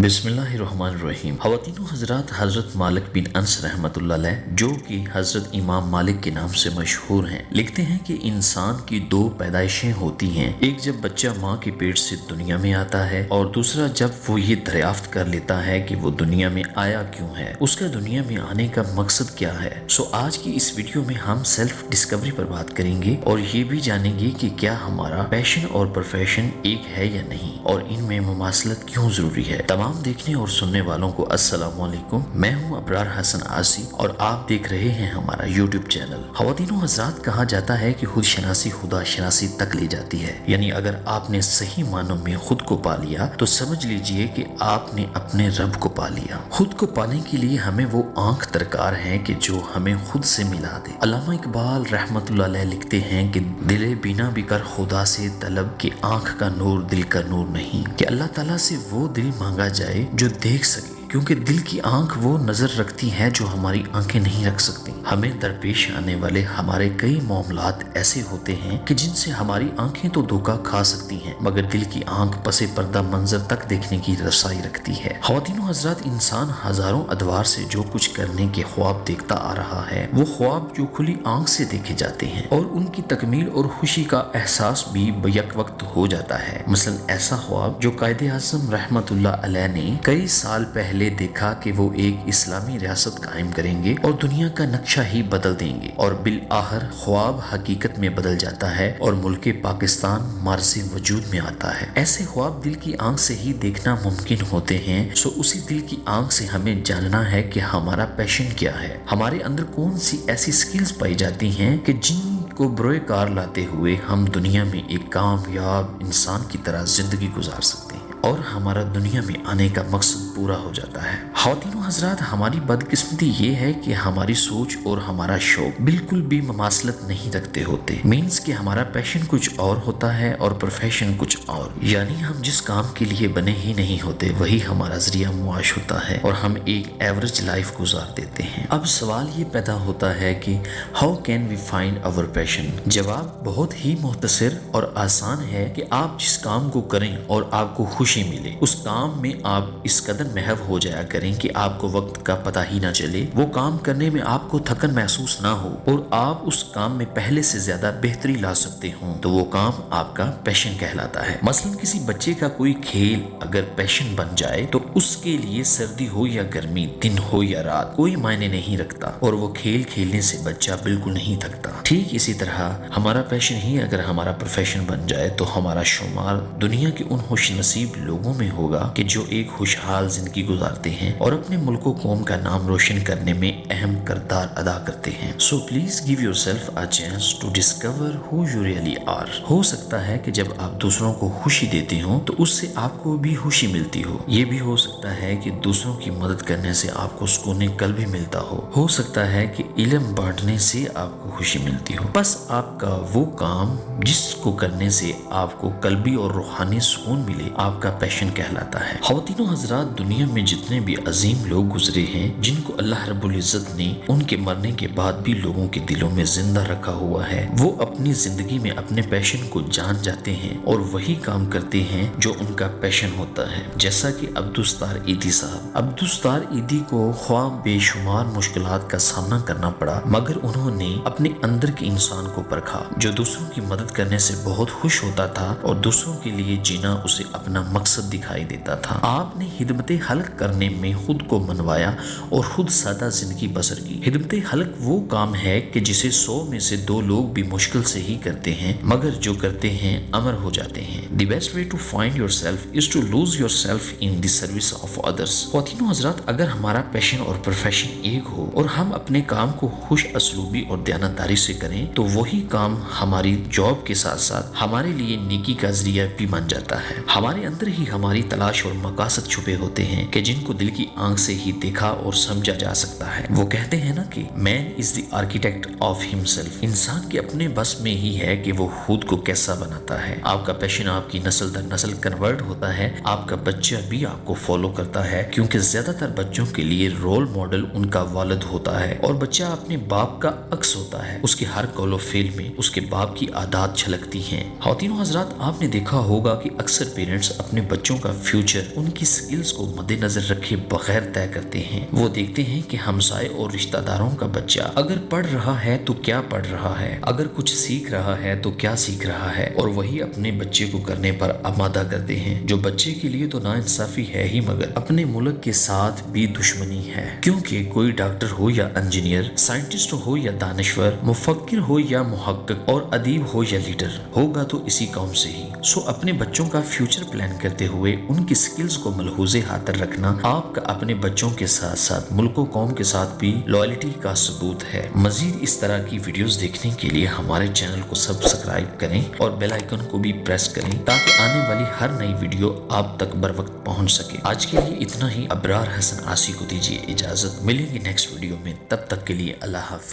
बिस्मिल्लाहिर्रहमानिर्रहीम। ख़वातीनो हज़रात, हज़रत मालिक बिन अनस रहमतुल्लाह अलैह जो कि हज़रत इमाम मालिक के नाम से मशहूर हैं, लिखते हैं कि इंसान की दो पैदाइशें होती हैं। एक जब बच्चा माँ के पेट से दुनिया में आता है और दूसरा जब वो ये दरियाफ्त कर लेता है कि वो दुनिया में आया क्यों है, उसका दुनिया में आने का मकसद क्या है। आज की इस वीडियो में हम सेल्फ डिस्कवरी पर बात करेंगे और ये भी जानेंगे कि क्या हमारा पैशन और प्रोफेशन एक है या नहीं और इनमें मुमासलत क्यों जरूरी है। तमाम देखने और सुनने वालों को अस्सलाम वालेकुम। मैं हूं अबरार हसन आसी और आप देख रहे हैं हमारा यूट्यूब चैनल। ख़वातीनो हज़रात, कहा जाता है कि खुद शनासी खुदा शनासी तक ले जाती है, यानी अगर आपने सही मानों में खुद को पा लिया तो समझ लीजिए कि आपने अपने रब को पा लिया। खुद को पाने के लिए हमें वो आंख दरकार है कि जो हमें खुद से मिला दे। अल्लामा इकबाल रहमतुल्लाह अलैह लिखते हैं कि दिले बिना भी कर खुदा से तलब कि आंख का नूर दिल का नूर नहीं, कि अल्लाह ताला से वो दिल मांगा जाए जो देख सके, क्योंकि दिल की आंख वो नजर रखती है जो हमारी आंखें नहीं रख सकती। हमें दरपेश आने वाले हमारे कई मामलात ऐसे होते हैं कि जिनसे हमारी आंखें तो धोखा खा सकती हैं, मगर दिल की आंख पसे पर्दा मंजर तक देखने की रसाई रखती है। ख़वातीनो हज़रात, इंसान हजारों अदवार से जो कुछ करने के ख्वाब देखता आ रहा है, वो ख्वाब जो खुली आंख से देखे जाते हैं और उनकी तकमील और खुशी का एहसास भी यक वक्त हो जाता है। मसलन ऐसा ख्वाब जो कायदे आज़म रहमतुल्लाह अलैह ने कई साल पहले देखा कि वो एक इस्लामी रियासत कायम करेंगे और दुनिया का नक्शा ही बदल देंगे, और बिल आहर ख्वाब हकीकत में बदल जाता है और मुल्क पाकिस्तान मार्ज़े वजूद में आता है। ऐसे ख्वाब दिल की आंख से ही देखना मुमकिन होते हैं। उसी दिल की आंख से हमें जानना है कि हमारा पैशन क्या है, हमारे अंदर कौन सी ऐसी स्किल्स पाई जाती हैं कि जिनको बरोए कार लाते हुए हम दुनिया में एक कामयाब इंसान की तरह जिंदगी गुजार सकते हैं और हमारा दुनिया में आने का मकसद पूरा हो जाता है। ख़वातीनो हज़रात, हमारी बदकिस्मती ये है कि हमारी सोच और हमारा शौक बिल्कुल भी मुमासलत नहीं रखते होते। मीन्स कि हमारा पैशन कुछ और होता है और प्रोफेशन कुछ और, यानी हम जिस काम के लिए बने ही नहीं होते वही हमारा जरिया मुआश होता है और हम एक एवरेज लाइफ गुजार देते हैं। अब सवाल ये पैदा होता है कि how can we find our passion. जवाब बहुत ही मुख्तसर और आसान है कि आप जिस काम को करें और आपको खुशी मिले, उस काम में आप इस कदर महव हो जाया करें कि आपको वक्त का पता ही ना चले, वो काम करने में आपको थकन महसूस ना हो और आप उस काम में पहले से ज्यादा बेहतरी ला सकते हो, तो वो काम आपका पैशन कहलाता है। मसलन किसी बच्चे का कोई खेल अगर पैशन बन जाए तो उसके लिए सर्दी हो या गर्मी, दिन हो या रात, कोई मायने नहीं रखता और वो खेल खेलने से बच्चा बिल्कुल नहीं थकता। ठीक इसी तरह हमारा पैशन ही अगर हमारा प्रोफेशन बन जाए तो हमारा शुमार दुनिया के उन खुश नसीब लोगों में होगा कि जो एक खुशहाल जिंदगी गुजारते हैं और अपने मुल्क कौम का नाम रोशन करने में अहम किरदार अदा करते हैं। So please give yourself a chance to discover who you really are. हो सकता है कि जब आप दूसरों को खुशी देते हो तो उससे आपको भी खुशी मिलती हो। ये भी हो सकता है कि दूसरों की मदद करने से आपको सुकून कल्ब भी मिलता हो सकता है कि इल्म बांटने से आपको खुशी मिलती हो। बस आपका वो काम जिसको करने से आपको कल्बी और रूहानी सुकून मिले आपका पैशन कहलाता है। ख़वातीनो हज़रात, दुनिया में जितने भी अजीम लोग गुजरे हैं जिनको अल्लाह रब्बुल इज़्ज़त ने उनके मरने के बाद भी लोगों के दिलों में जिंदा रखा हुआ है, वो अपनी जिंदगी में अपने पैशन को जान जाते हैं और वही काम करते हैं जो उनका पैशन होता है। जैसा कि अब्दुस्तार ईदी साहब। अब्दुस्तार ईदी को ख्वाब बेशुमार मुश्किलात का सामना करना पड़ा, मगर उन्होंने अपने अंदर के इंसान को परखा जो दूसरों की मदद करने से बहुत खुश होता था और दूसरों के लिए जीना उसे अपना मकसद दिखाई देता था। आपने खिदमत हल्क करने में खुद को मनवाया और खुद सादा जिंदगी बसर की। खिदमत हल्क वो काम है कि जिसे 100 में से 2 लोग भी मुश्किल से ही करते हैं, मगर जो करते हैं अमर हो जाते हैं। The best way to find yourself is to lose yourself in the service of others। ख़वातीनो हज़रात, अगर हमारा पैशन और प्रोफेशन एक हो और हम अपने काम को खुश असलूबी और दयानतदारी से करें तो वही काम हमारी जॉब के साथ साथ हमारे लिए नेकी का जरिया भी बन जाता है। हमारे अंदर ही हमारी तलाश और मकासद छुपे होते हैं कि जिनको दिल की आंख से ही देखा और समझा जा सकता है। वो कहते हैं ना कि man is the architect of himself. इंसान के अपने बस में ही है कि वो खुद को कैसा बनाता है। आपका पैशन आपकी नस्ल दर नस्ल कन्वर्ट होता है, आपका बच्चा भी आपको फॉलो करता है, क्योंकि ज्यादातर बच्चों के लिए रोल मॉडल उनका वालिद होता है और बच्चा अपने बाप का अक्स होता है। उसके हर कौलो फेल में उसके बाप की आदत झलकती हैं। ख़वातीनो हज़रात, आपने देखा होगा कि अक्सर पेरेंट्स अपने बच्चों का फ्यूचर उनकी स्किल्स को मद्दे नजर रखे बगैर तय करते हैं। वो देखते हैं कि हमसाए और रिश्तेदारों का बच्चा अगर पढ़ रहा है तो क्या पढ़ रहा है, अगर कुछ सीख रहा है तो क्या सीख रहा है, और वही अपने बच्चे को करने पर आमादा करते हैं, जो बच्चे के लिए तो नाइंसाफी है ही मगर अपने मुल्क के साथ भी दुश्मनी है। क्योंकि कोई डॉक्टर हो या इंजीनियर, साइंटिस्ट हो या दानिश्वर, मुफक्किर हो या मुहक्किक और अदीब हो या लीडर, होगा तो इसी कौम से ही। सो अपने बच्चों का फ्यूचर प्लान करते हुए उनकी स्किल्स को मलहूज़े खातर रखना आपका अपने बच्चों के साथ साथ मुल्क व कौम के साथ भी लॉयल्टी का सबूत है। मजीद इस तरह की वीडियोस देखने के लिए हमारे चैनल को सब्सक्राइब करें और बेल आइकन को भी प्रेस करें ताकि आने वाली हर नई वीडियो आप तक बर वक्त पहुंच सके। आज के लिए इतना ही। अबरार हसन आसी को दीजिए इजाजत। मिलेंगे नेक्स्ट वीडियो में, तब तक के लिए अल्लाह हाफिज।